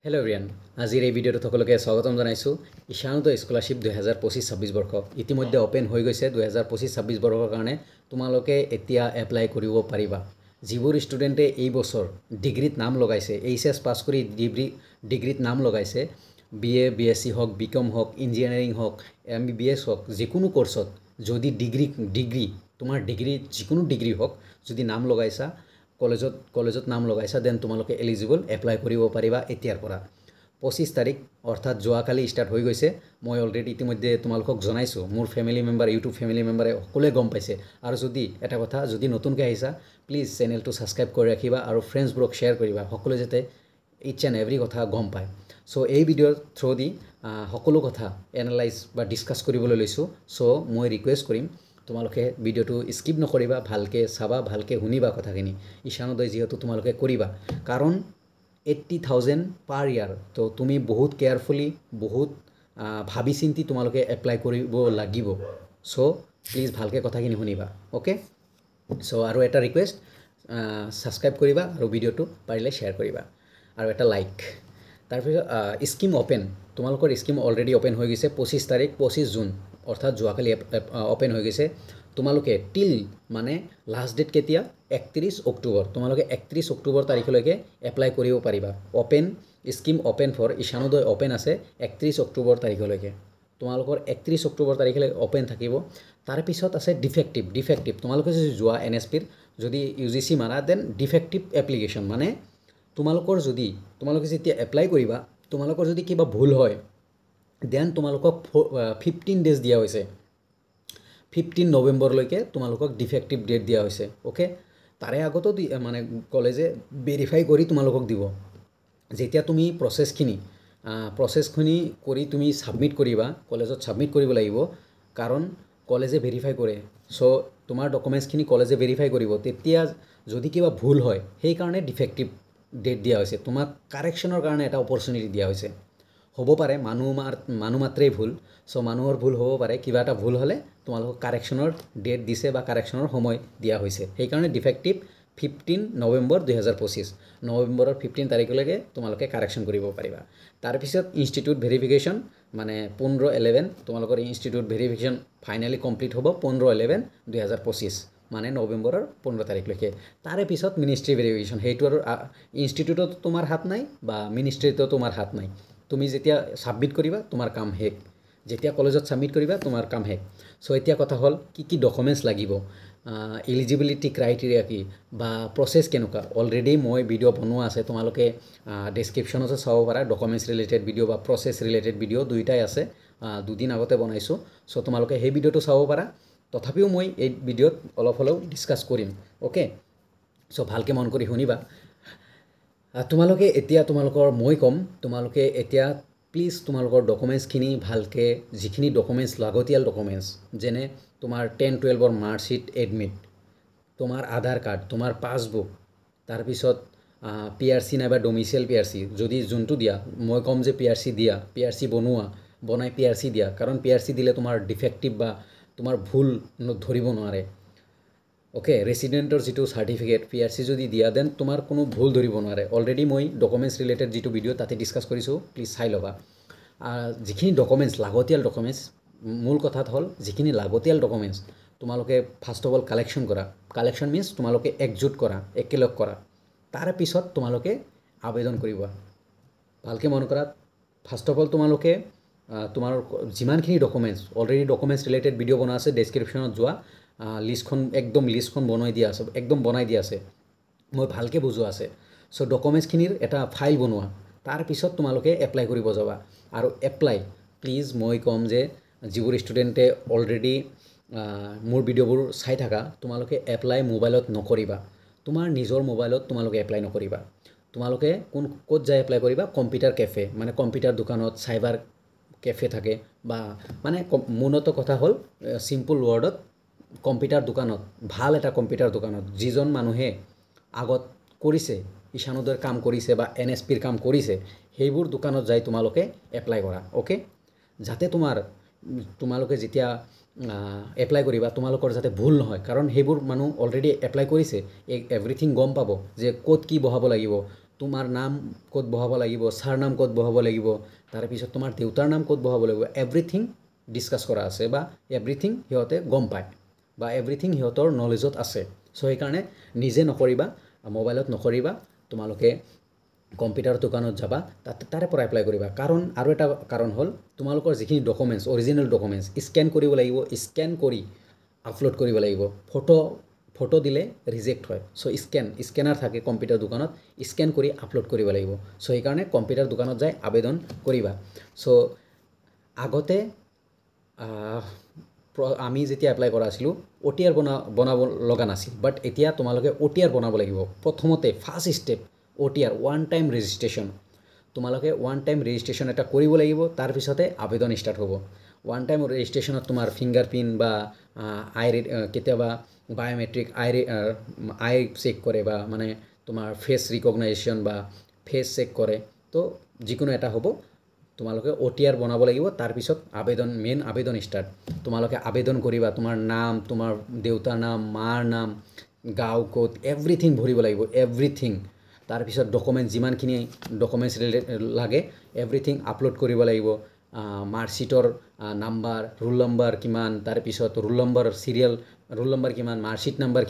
Hello' everyone, আজিৰ এই ভিডিঅ'টোত সকলোকে স্বাগতম জনাইছোঁ। ঈশানোদয় স্কলাৰশ্বিপ 2025-26 বৰ্ষ ইতিমধ্যে অ'পেন হৈ গৈছে। 2025-26 বৰ্ষৰ কাৰণে তোমালোকে এতিয়া এপ্লাই কৰিব পাৰিবা। যিবোৰ ষ্টুডেণ্টে এই বছৰ ডিগ্ৰীত নাম লগাইছে, এইচএছ পাছ কৰি ডিগ্ৰীত নাম লগাইছে, BA BSc হওক, BCom হওক, ইঞ্জিনিয়াৰিং হওক, MBBS হওক, যিকোনো কোৰ্চত যদি ডিগ্ৰী তোমাৰ ডিগ্ৰী যিকোনো ডিগ্ৰী হওক যদি নাম লগাইছা, কলেজত নাম লগাইছা, দেন তোমালোকে এলিজিবল এপ্লাই কৰিব পাৰিবা এতিয়াৰ পৰা। 25 তাৰিখ অৰ্থাৎ যোৱাকালি ষ্টাৰ্ট হৈ গৈছে। মই অলৰেডি ইতিমধ্যে তোমালোকক জনাইছোঁ, মোৰ ফেমিলি মেম্বাৰ, ইউটিউব ফেমিলি মেম্বাৰে সকলোৱে গম পাইছে। আৰু যদি এটা কথা, যদি নতুনকৈ আহিছা প্লিজ চেনেলটো ছাবস্ক্ৰাইব কৰি ৰাখিবা আৰু ফ্ৰেণ্ডছবোৰক শ্বেয়াৰ কৰিবা, সকলোৱে যাতে ইটছ এণ্ড এভৰি কথা গম পায়। চ' এই ভিডিঅ'ৰ থ্ৰুদি সকলো কথা এনালাইজ বা ডিছকাছ কৰিবলৈ লৈছোঁ। চ' মই ৰিকুৱেষ্ট কৰিম তোমালোকে ভিডিঅ'টো স্কিপ নকৰিবা, ভালকৈ চাবা, ভালকৈ শুনিবা কথাখিনি। ঈশানোদয় যিহেতু তোমালোকে কৰিবা, কাৰণ 80,000 পাৰ ইয়াৰ, তো তুমি বহুত কেয়াৰফুলি, বহুত ভাবি চিন্তি তোমালোকে এপ্লাই কৰিব লাগিব। চ' প্লিজ ভালকৈ কথাখিনি শুনিবা, অ'কে। চ' আৰু এটা ৰিকুৱেষ্ট, ছাবস্ক্ৰাইব কৰিবা আৰু ভিডিঅ'টো পাৰিলে শ্বেয়াৰ কৰিবা আৰু এটা লাইক। তাৰপিছত স্কিম অ'পেন, তোমালোকৰ স্কিম অলৰেডি অ'পেন হৈ গৈছে। 25 তাৰিখ 25 জুন অৰ্থাৎ যোৱাকালি অ'পেন হৈ গৈছে। তোমালোকে টিল মানে লাষ্ট ডেট কেতিয়া? 31 অক্টোবৰ। তোমালোকে 31 অক্টোবৰ তাৰিখলৈকে এপ্লাই কৰিব পাৰিবা। Open scheme open for Ishan Uday open আছে 31 অক্টোবৰ তাৰিখলৈকে। তোমালোকৰ 31 অক্টোবৰ তাৰিখলৈকে অ'পেন থাকিব। তাৰপিছত আছে ডিফেক্টিভ। তোমালোকে যদি যোৱা NSPৰ যদি UGC মাৰা, দেন ডিফেক্টিভ এপ্লিকেশ্যন মানে তোমালোকে যেতিয়া এপ্লাই কৰিবা, তোমালোকৰ যদি কিবা ভুল হয়, দেন তোমালোকক 15 ডেজ দিয়া হৈছে। 15 নৱেম্বৰলৈকে তোমালোকক ডিফেক্টিভ ডেট দিয়া হৈছে, অ'কে। তাৰে আগতো মানে কলেজে ভেৰিফাই কৰি তোমালোকক দিব। যেতিয়া তুমি প্ৰচেছখিনি কৰি তুমি ছাবমিট কৰিবা, কলেজত ছাবমিট কৰিব লাগিব, কাৰণ কলেজে ভেৰিফাই কৰে। চ' তোমাৰ ডকুমেণ্টছখিনি কলেজে ভেৰিফাই কৰিব। তেতিয়া যদি কিবা ভুল হয়, সেইকাৰণে ডিফেক্টিভ ডেট দিয়া হৈছে। তোমাক কাৰেকশ্যনৰ কাৰণে এটা অপৰচুনিটি দিয়া হৈছে। হ'ব পাৰে মানুহ মাত্ৰেই ভুল, চ' মানুহৰ ভুল হ'ব পাৰে। কিবা এটা ভুল হ'লে তোমালোকক কাৰেকশ্যনৰ ডেট দিছে বা কাৰেকশ্যনৰ সময় দিয়া হৈছে। সেইকাৰণে ডিফেক্টিভ 15 নৱেম্বৰ 2025, নৱেম্বৰৰ 15 তাৰিখলৈকে তোমালোকে কাৰেকশ্যন কৰিব পাৰিবা। তাৰপিছত ইনষ্টিটিউট ভেৰিফিকেশ্যন মানে 15/11, তোমালোকৰ ইনষ্টিটিউট ভেৰিফিকেশ্যন ফাইনেলি কমপ্লিট হ'ব 15/11/2025, মানে নৱেম্বৰৰ 15 তাৰিখলৈকে। তাৰে পিছত মিনিষ্ট্ৰী ভেৰিফিকেশ্যন, সেইটো আৰু ইনষ্টিটিউটতো তোমাৰ হাত নাই বা মিনিষ্ট্ৰীতো তোমাৰ হাত নাই। তুমি যেতিয়া ছাবমিট কৰিবা তোমাৰ কাম শেষ, যেতিয়া কলেজত ছাবমিট কৰিবা তোমাৰ কাম শেষ। চ' এতিয়া কথা হ'ল কি ডকুমেণ্টছ লাগিব, এলিজিবিলিটি ক্ৰাইটেৰিয়া কি বা প্ৰচেছ কেনেকুৱা। অলৰেডি মই ভিডিঅ' বনোৱা আছে, তোমালোকে ডেছক্ৰিপশ্যনতো চাব পাৰা। ডকুমেণ্টছ ৰিলেটেড ভিডিঅ' বা প্ৰচেছ ৰিলেটেড ভিডিঅ' দুয়োটাই আছে, দুদিন আগতে বনাইছোঁ। চ' তোমালোকে সেই ভিডিঅ'টো চাব পাৰা। তথাপিও মই এই ভিডিঅ'ত অলপ হ'লেও ডিছকাছ কৰিম, অ'কে। চ' ভালকৈ মন কৰি শুনিবা। তোমালোকে এতিয়া মই ক'ম, তোমালোকে এতিয়া প্লিজ তোমালোকৰ ডকুমেণ্টছখিনি ভালকৈ, যিখিনি ডকুমেণ্টছ লাগতিয়াল ডকুমেণ্টছ, যেনে তোমাৰ 10-12ৰ মাৰ্কশ্বিট, এডমিট, তোমাৰ আধাৰ কাৰ্ড, তোমাৰ পাছবুক, তাৰপিছত PRC নাইবা ডমিচিয়েল PRC যদি যোনটো দিয়া, মই ক'ম যে PRC দিয়া, PRC বনাই PRC দিয়া, কাৰণ PRC দিলে তোমাৰ ডিফেক্টিভ বা তোমাৰ ভুল ধৰিব নোৱাৰে, অ'কে। ৰেচিডেণ্টৰ যিটো চাৰ্টিফিকেট PRC যদি দিয়া, দেন তোমাৰ কোনো ভুল ধৰিব নোৱাৰে। অলৰেডি মই ডকুমেণ্টছ ৰিলেটেড যিটো ভিডিঅ' তাতে ডিছকাছ কৰিছোঁ, প্লিজ চাই ল'বা। যিখিনি ডকুমেণ্টছ লাগতিয়াল ডকুমেণ্টছ, মূল কথাত হ'ল যিখিনি লাগতিয়াল ডকুমেণ্টছ তোমালোকে ফাৰ্ষ্ট অফ অল কালেকশ্যন কৰা। কালেকশ্যন মিনছ তোমালোকে একজুট কৰা, একেলগ কৰা। তাৰপিছত তোমালোকে আবেদন কৰিবা। ভালকৈ মন কৰা। ফাৰ্ষ্ট অফ অল তোমালোকে তোমাৰ যিমানখিনি documents, already documents related video' বনোৱা আছে, ডেছক্ৰিপশ্যনত যোৱা, লিষ্টখন বনাই দিয়া আছে, মই ভালকৈ বুজোৱা আছে। চ' ডকুমেণ্টছখিনিৰ এটা ফাইল বনোৱা। তাৰপিছত তোমালোকে এপ্লাই কৰিব যাবা। আৰু প্লিজ মই ক'ম যে যিবোৰ ষ্টুডেণ্টে অলৰেডি মোৰ ভিডিঅ'বোৰ চাই থাকা, তোমালোকে এপ্লাই মোবাইলত নকৰিবা। তোমাৰ নিজৰ মোবাইলত তোমালোকে এপ্লাই নকৰিবা। তোমালোকে ক'ত যাই এপ্লাই কৰিবা? কম্পিউটাৰ কেফে, মানে কম্পিউটাৰ দোকানত, চাইবাৰ কেফে থাকে, বা মানে মূলত কথা হ'ল চিম্পুল ৱৰ্ডত কম্পিউটাৰ দোকানত, ভাল এটা কম্পিউটাৰ দোকানত যিজন মানুহে আগত কৰিছে, ঈশানোদয়ৰ কাম কৰিছে বা NSPৰ কাম কৰিছে, সেইবোৰ দোকানত যাই তোমালোকে এপ্লাই কৰা, অ'কে। যাতে তোমালোকে যেতিয়া এপ্লাই কৰিবা, তোমালোকৰ যাতে ভুল নহয়, কাৰণ সেইবোৰ মানুহ অলৰেডি এপ্লাই কৰিছে, এভৰিথিং গম পাব যে ক'ত কি বহাব লাগিব, তোমাৰ নাম ক'ত বহাব লাগিব, ছাৰ নাম ক'ত বহাব লাগিব, তাৰপিছত তোমাৰ দেউতাৰ নাম ক'ত বহাব লাগিব, এভৰিথিং ডিছকাছ কৰা আছে বা এভৰিথিং সিহঁতে গম পায় বা এভৰিথিং সিহঁতৰ নলেজত আছে। চ' সেইকাৰণে নিজে নকৰিবা, মোবাইলত নকৰিবা, তোমালোকে কম্পিউটাৰ দোকানত যাবা, তাৰে পৰা এপ্লাই কৰিবা। কাৰণ আৰু এটা কাৰণ হ'ল তোমালোকৰ যিখিনি ডকুমেণ্টছ, অৰিজিনেল ডকুমেণ্টছ স্কেন কৰিব লাগিব, স্কেন কৰি আপলোড কৰিব লাগিব। ফটো দিলে ৰিজেক্ট হয়। চ' স্কেনাৰ থাকে কম্পিউটাৰ দোকানত, স্কেন কৰি আপলোড কৰিব লাগিব। চ' সেইকাৰণে কম্পিউটাৰ দোকানত যাই আবেদন কৰিবা। চ' আগতে আমি যেতিয়া এপ্লাই কৰা আছিলোঁ OTR বনাব লগা নাছিল, বাট এতিয়া তোমালোকে OTR বনাব লাগিব। প্ৰথমতে first step OTR, one time registration. তোমালোকে ওৱান টাইম ৰেজিষ্ট্ৰেশ্যন এটা কৰিব লাগিব, তাৰপিছতে আবেদন ষ্টাৰ্ট হ'ব। ওৱান টাইম ৰেজিষ্ট্ৰেশ্যনত তোমাৰ ফিংগাৰ প্ৰিণ্ট বা কেতিয়াবা বায়'মেট্ৰিক আই চেক কৰে বা মানে তোমাৰ ফেচ ৰিকগনাইজেশ্যন বা ফেচ চেক কৰে। তো যিকোনো এটা হ'ব, তোমালোকে OTR বনাব লাগিব। তাৰপিছত মেইন আবেদন ষ্টাৰ্ট। তোমালোকে আবেদন কৰিবা, তোমাৰ নাম, তোমাৰ দেউতাৰ নাম, মাৰ নাম, গাঁও ক'ত, এভৰিথিং ভৰিব লাগিব, এভৰিথিং। তাৰপিছত ডকুমেণ্টছ যিমানখিনি ডকুমেণ্টছ লাগে এভৰিথিং আপলোড কৰিব লাগিব। মাৰ্কশ্বিটৰ নাম্বাৰ, ৰোল নম্বৰ কিমান, তাৰপিছত roll number serial, roll number কিমান, মাৰ্কশ্বিট নাম্বাৰ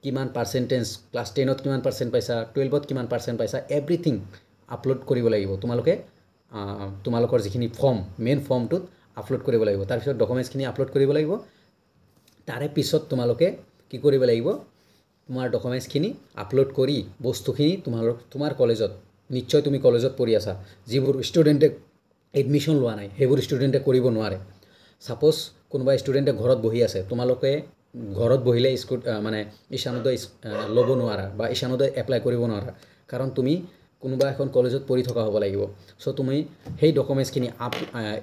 কিমান পাৰ্চেণ্টেজ, ক্লাছ 10ত কিমান পাৰ্চেণ্ট পাইছা, 12ত কিমান পাৰ্চেণ্ট পাইছা, এভৰিথিং আপলোড কৰিব লাগিব। তোমালোকৰ যিখিনি মেইন ফৰ্মটোত আপলোড কৰিব লাগিব। তাৰপিছত ডকুমেণ্টছখিনি আপলোড কৰিব লাগিব। তাৰে পিছত তোমালোকে কি কৰিব লাগিব, তোমাৰ ডকুমেণ্টছখিনি আপলোড কৰি বস্তুখিনি তোমাৰ কলেজত, নিশ্চয় তুমি কলেজত পঢ়ি আছা, যিবোৰ ষ্টুডেণ্টে এডমিশ্যন লোৱা নাই সেইবোৰ ষ্টুডেণ্টে কৰিব নোৱাৰে। ছাপ'জ কোনোবা ষ্টুডেণ্টে ঘৰত বহি আছে, তোমালোকে ঘৰত বহিলে মানে ঈশানোদয় ল'ব নোৱাৰা বা ঈশানোদয় এপ্লাই কৰিব নোৱাৰা, কাৰণ তুমি কোনোবা এখন কলেজত পঢ়ি থকা হ'ব লাগিব। চ' তুমি সেই ডকুমেণ্টছখিনি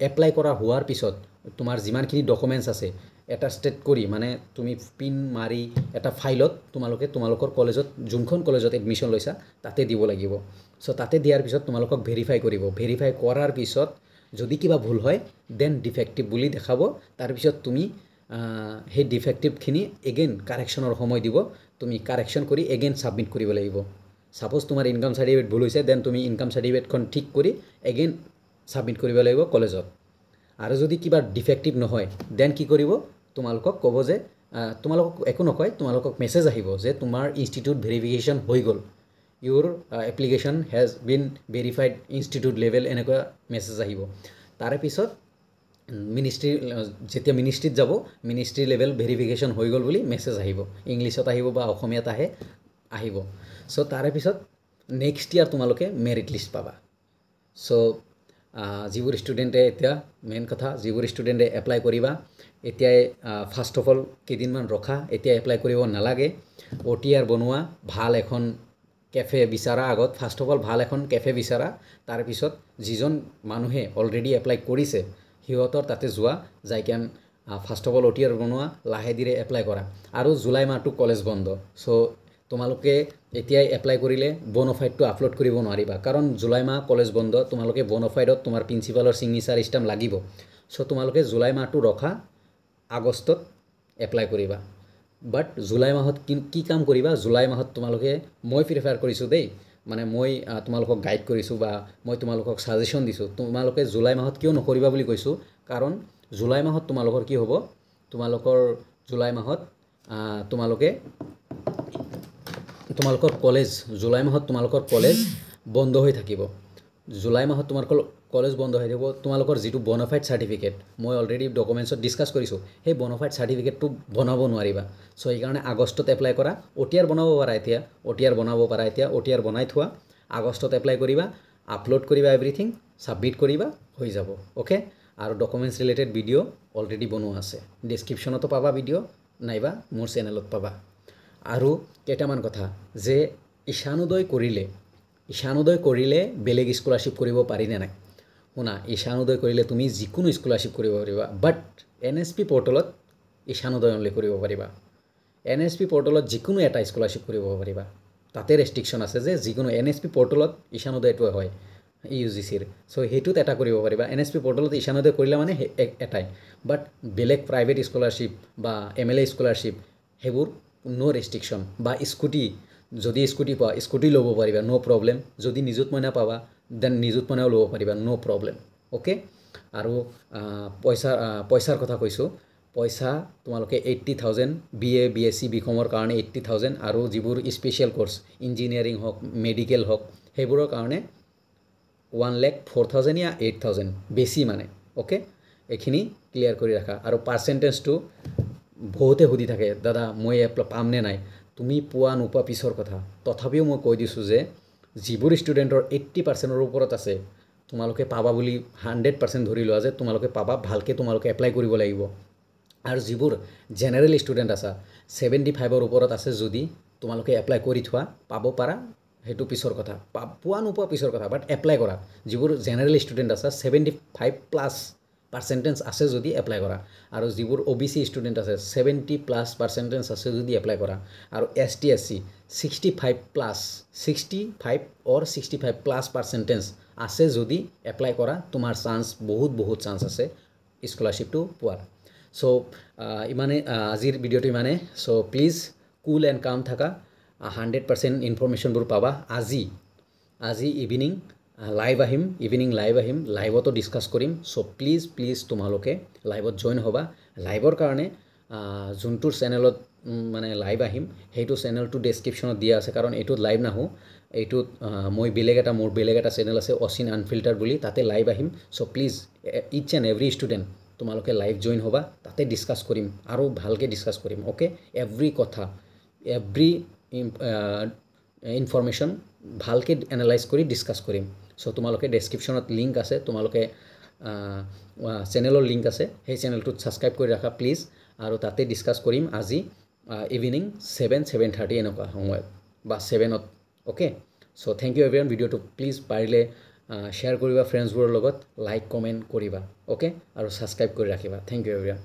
এপ্লাই কৰা হোৱাৰ পিছত তোমাৰ যিমানখিনি ডকুমেণ্টছ আছে এটা ষ্টেট কৰি, মানে তুমি পিন মাৰি এটা ফাইলত তোমালোকৰ কলেজত, যোনখন কলেজত এডমিশ্যন লৈছা তাতে দিব লাগিব। চ' তাতে দিয়াৰ পিছত তোমালোকক ভেৰিফাই কৰিব। ভেৰিফাই কৰাৰ পিছত যদি কিবা ভুল হয় দেন ডিফেক্টিভ বুলি দেখাব। তাৰপিছত তুমি সেই ডিফেক্টিভখিনি এগেইন কাৰেকশ্যনৰ সময় দিব, তুমি কাৰেকশ্যন কৰি এগেইন ছাবমিট কৰিব লাগিব। ছাপ'জ তোমাৰ ইনকাম চাৰ্টিফিকেট ভুল হৈছে, দেন তুমি ইনকাম চাৰ্টিফিকেটখন ঠিক কৰি এগেইন ছাবমিট কৰিব লাগিব কলেজত। আৰু যদি কিবা ডিফেক্টিভ নহয় দেন কি কৰিব, তোমালোকক ক'ব যে তোমালোকক একো নকয়, তোমালোকক মেছেজ আহিব যে তোমাৰ ইনষ্টিটিউট ভেৰিফিকেশ্যন হৈ গ'ল, your application has been verified institute level, এনেকুৱা মেছেজ আহিব। তাৰে পিছত যেতিয়া মিনিষ্ট্ৰীত যাব, মিনিষ্ট্ৰী লেভেল ভেৰিফিকেশ্যন হৈ গ'ল বুলি মেছেজ আহিব, ইংলিছত আহিব বা অসমীয়াত আহিব। চ' তাৰে পিছত নেক্সট ইয়াৰ তোমালোকে মেৰিট লিষ্ট পাবা। চ' যিবোৰ ষ্টুডেণ্টে এতিয়া মেইন কথা, যিবোৰ ষ্টুডেণ্টে এপ্লাই কৰিবা, এতিয়াই ফাৰ্ষ্ট অফ অল কেইদিনমান ৰখা, এতিয়া এপ্লাই কৰিব নালাগে। OTR বনোৱা, ভাল এখন কেফে বিচাৰা আগত, ফাৰ্ষ্ট অফ অল ভাল এখন কেফে বিচাৰা। তাৰপিছত যিজন মানুহে অলৰেডি এপ্লাই কৰিছে সিহঁতৰ তাতে যোৱা, যাই কেন ফাৰ্ষ্ট অফ অল OTR বনোৱা, লাহে ধীৰে এপ্লাই কৰা। আৰু জুলাই মাহটো কলেজ বন্ধ। চ' তোমালোকে এতিয়াই এপ্লাই কৰিলে বন'ফাইডটো আপলোড কৰিব নোৱাৰিবা, কাৰণ জুলাই মাহ কলেজ বন্ধ। তোমালোকে বন'ফাইডত তোমাৰ প্ৰিন্সিপালৰ ছিগনেচাৰ ষ্টাম্প লাগিব। চ' তোমালোকে জুলাই মাহটো ৰখা, আগষ্টত এপ্লাই কৰিবা। বাট জুলাই মাহত কি কাম কৰিবা, জুলাই মাহত তোমালোকে, মই প্ৰিফাৰ কৰিছোঁ দেই, মানে মই তোমালোকক গাইড কৰিছোঁ বা মই তোমালোকক ছাজেশ্যন দিছোঁ, তোমালোকে জুলাই মাহত কিয় নকৰিবা বুলি কৈছোঁ, কাৰণ জুলাই মাহত তোমালোকৰ কি হ'ব, জুলাই মাহত জুলাই মাহত তোমালোকৰ কলেজ বন্ধ হৈ থাকিব। জুলাই মাহত তোমালোকৰ কলেজ বন্ধ হৈ থাকিব। তোমালোকৰ যিটো বন'ফাইড চাৰ্টিফিকেট, মই অলৰেডি ডকুমেণ্টছত ডিছকাছ কৰিছোঁ, সেই বন'ফাইড চাৰ্টিফিকেটটো বনাব নোৱাৰিবা। চ' সেইকাৰণে আগষ্টত এপ্লাই কৰা। OTR বনাব পাৰা এতিয়া, OTR বনাই থোৱা, আগষ্টত এপ্লাই কৰিবা, আপলোড কৰিবা এভৰিথিং, ছাবমিট কৰিবা, হৈ যাব। অ'কে। আৰু ডকুমেণ্টছ ৰিলেটেড ভিডিঅ' অলৰেডি বনোৱা আছে, ডেছক্ৰিপশ্যনতো পাবা ভিডিঅ', নাইবা মোৰ চেনেলত পাবা। আৰু কেইটামান কথা, যে ঈশানোদয় কৰিলে বেলেগ স্কলাৰশ্বিপ কৰিব পাৰিনে নাই। শুনা, ঈশানোদয় কৰিলে তুমি যিকোনো স্কলাৰশ্বিপ কৰিব পাৰিবা, বাট NSP পৰ্টেলত ঈশানোদয় অনলি কৰিব পাৰিবা। NSP পৰ্টেলত যিকোনো এটা স্কলাৰশ্বিপ কৰিব পাৰিবা। তাতে ৰেষ্ট্ৰিকশ্যন আছে যে যিকোনো NSP পৰ্টেলত ঈশানোদয়টো হয় UGCৰ। চ' সেইটোত এটা কৰিব পাৰিবা। NSP পৰ্টেলত ঈশানোদয় কৰিলে মানে এটাই। বাট বেলেগ প্ৰাইভেট স্কলাৰশ্বিপ বা MLA স্কলাৰশ্বিপ, সেইবোৰ ন' ৰেষ্ট্ৰিকশ্যন। বা স্কুটি যদি স্কুটি পোৱা স্কুটি ল'ব পাৰিবা নো প্ৰব্লেম যদি নিযুত মইনা পাবা দেন নিযুত মইনাও ল'ব পাৰিবা নো প্ৰব্লেম অ'কে আৰু পইচাৰ কথা কৈছোঁ পইচা তোমালোকে 80,000 BA BSc BComৰ কাৰণে 80,000 আৰু যিবোৰ স্পেচিয়েল কোৰ্স ইঞ্জিনিয়াৰিং হওক মেডিকেল হওক সেইবোৰৰ কাৰণে 1,04,000 या 8,000 বেছি মানে ওকে এখিনি ক্লিয়াৰ কৰি ৰাখা আৰু পাৰ্চেন্টেজটো বহুতে সুধি থাকে দাদা মই পাম নে নাই তুমি পোৱা নোপোৱা পিছৰ কথা তথাপিও মই কৈ দিছোঁ যে যিবোৰ ষ্টুডেণ্টৰ 80%ৰ ওপৰত আছে তোমালোকে পাবা বুলি 100% ধৰি লোৱা যে তোমালোকে পাবা ভালকে তোমালোকে এপ্লাই কৰিব লাগিব আৰু যিবোৰ জেনাৰেল ষ্টুডেণ্ট আছে 75ৰ ওপৰত আছে যদি তোমালোকে এপ্লাই কৰি থোৱা পাব পাৰা হেতু পিছৰ কথা পোৱা নোপোৱা পিছৰ কথা বাট এপ্লাই কৰা যিবোৰ জেনাৰেল ষ্টুডেণ্ট আছে 75+ আছে যদি এপ্লাই কৰা আৰু যিবোৰ OBC ষ্টুডেণ্ট আছে 70+ আছে যদি এপ্লাই কৰা আৰু ST SC 65 or 65+ আছে যদি এপ্লাই কৰা তোমাৰ চান্স বহুত চান্স আছে স্কলাৰশিপটো পোৱাৰ সো ইমানে আজিৰ ভিডিওটো ইমানে সো প্লিজ কুল এণ্ড কাম থাকা 100% ইনফৰমেশ্যনবোৰ পাবা আজি ইভিনিং লাইভ আহিম লাইভতো ডিসকাস কৰিম সো প্লিজ তোমালোকে লাইভত জয়েন হ'বা লাইভৰ কাৰণে যোনটোৰ চেনেলত মানে লাইভ আহিম হেইটো চেনেলটো ডেসক্ৰিপচনত দিয়া আছে কাৰণ এইটো লাইভ নাহো এইটো মই মোৰ বেলেগ এটা চেনেল আছে অচিন আনফিল্টাৰ বুলি তাতে লাইভ আহিম so please each and every student তোমালোকে লাইভ জয়েন হ'বা তাতে ডিসকাস কৰিম আৰু ভালকে ডিসকাস কৰিম ওকে এভৰি কথা এভৰি ইনফৰমেশ্যন ভালকে এনালাইজ কৰি ডিসকাস কৰিম সো তোমালোকে ডেসক্ৰিপচনত লিংক আছে তোমালোকে চেনেলৰ লিংক আছে সেই চেনেলটোত সাবস্ক্ৰাইব কৰি ৰাখা প্লিজ আৰু তাতে ডিসকাস কৰিম আজি ইভিনিং 7:30 এনেকুৱা সময়ত বা 7ত okay so thank you everyone ভিডিওটো প্লিজ পাৰিলে শ্বেয়াৰ কৰিবা ফ্ৰেণ্ডছবোৰৰ লগত লাইক কমেন্ট কৰিবা ওকে আৰু সাবস্ক্ৰাইব কৰি ৰাখিবা থ্যাংক ইউ এভৰিৱান